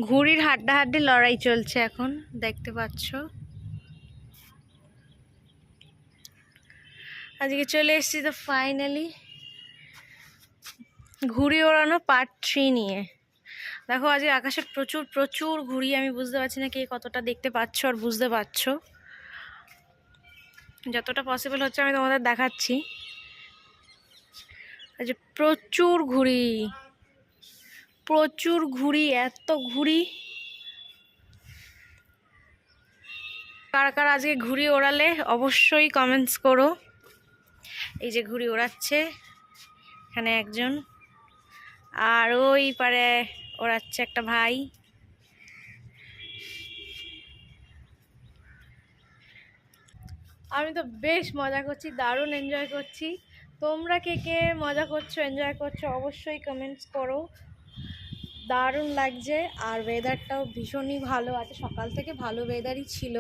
ঘুড়ির হাড্ডাহাড্ডি লড়াই চলছে এখন, দেখতে পাচ্ছ। আজকে চলে এসেছি তো ফাইনালি ঘুড়ি ওড়ানো পার্ট 3 নিয়ে। দেখো আজকে আকাশে প্রচুর প্রচুর ঘুড়ি, আমি বুঝতে পারছি না কে কতটা দেখতে পাচ্ছ আর বুঝতে পারছো। যতটা পসিবল হচ্ছে আমি তোমাদের দেখাচ্ছি। আজকে প্রচুর ঘুড়ি, প্রচুর ঘুড়ি, এত ঘুড়ি। কারা কারা আজকে ঘুড়ি ওড়ালে অবশ্যই কমেন্টস করো। এই যে ঘুড়ি ওড়াচ্ছে এখানে একজন, আর ওই পারে ওড়াচ্ছে একটা ভাই। আমি তো বেশ মজা করছি, দারুণ এনজয় করছি। তোমরা কে কে মজা করছো, এনজয় করছো অবশ্যই কমেন্টস করো। দারুণ লাগছে, আর ওয়েদারটাও ভীষণই ভালো আছে, সকাল থেকে ভালো ওয়েদারই ছিল।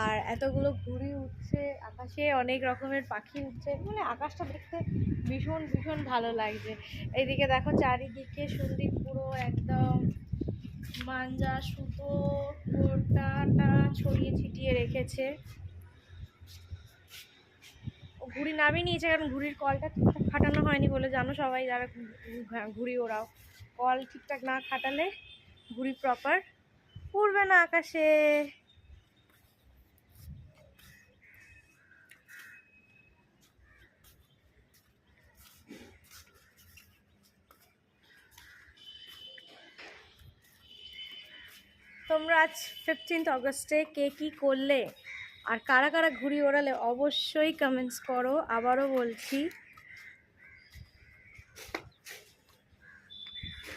আর এতগুলো ঘুড়ি উঠছে আকাশে, অনেক রকমের পাখি উঠছে, মানে আকাশটা দেখতে ভীষণ ভীষণ ভালো লাগছে। এইদিকে দেখো চারিদিকে সুন্দর পুরো একদম মাঞ্জা সুতো গোটাটা ছড়িয়ে ছিটিয়ে রেখেছে। ঘুড়ি নামিয়ে নিয়েছে, কারণ ঘুড়ির কলটা ঠিকঠাক খাটানো হয়নি বলে, জানো সবাই যারা ঘুড়ি ওড়াও, কল ঠিকঠাক না খাটালে ঘুড়ি প্রপার উড়বে না আকাশে। তোমরা আজ 15 অগস্টে কে কী করলে আর কারা কারা ঘুড়ি ওড়ালে অবশ্যই কমেন্টস করো। আবারও বলছি,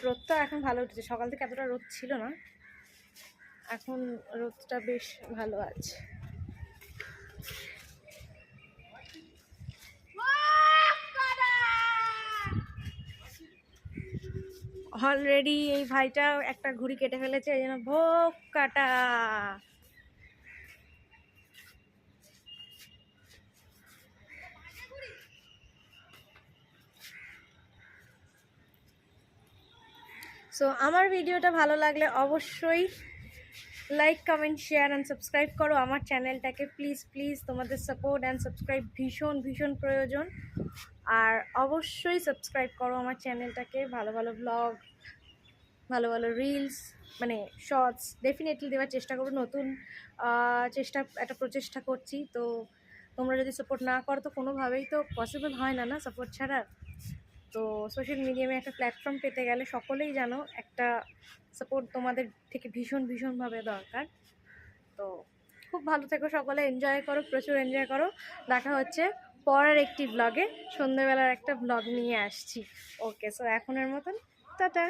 রোদটা এখন ভালো উঠেছে, সকাল থেকে এতটা রোদ ছিল না, এখন রোদটা বেশ ভালো আছে। অলরেডি এই ভাইটা একটা ঘুড়ি কেটে ফেলেছে, এই জন্য ভোগ কাটা। সো আমার ভিডিওটা ভালো লাগলে অবশ্যই like comment share and subscribe করো আমার চ্যানেলটাকে, প্লিজ প্লিজ। তোমাদের সাপোর্ট অ্যান্ড সাবস্ক্রাইব ভীষণ ভীষণ প্রয়োজন। আর অবশ্যই সাবস্ক্রাইব করো আমার চ্যানেলটাকে। ভালো ভালো ব্লগ, ভালো ভালো রিলস, মানে শর্টস ডেফিনেটলি দেওয়ার চেষ্টা করবো। নতুন একটা প্রচেষ্টা করছি, তো তোমরা যদি সাপোর্ট না করো তো কোনোভাবেই তো পসিবল হয় না, না সাপোর্ট ছাড়া। তো সোশ্যাল মিডিয়ামে একটা প্ল্যাটফর্ম পেতে গেলে সকলেই জানো একটা সাপোর্ট তোমাদের থেকে ভীষণ ভীষণভাবে দরকার। তো খুব ভালো থেকো সকলে, এনজয় করো, প্রচুর এনজয় করো। দেখা হচ্ছে পরের একটি ব্লগে, সন্ধ্যেবেলার একটা ব্লগ নিয়ে আসছি। ওকে, সো এখনের মতন টাটা।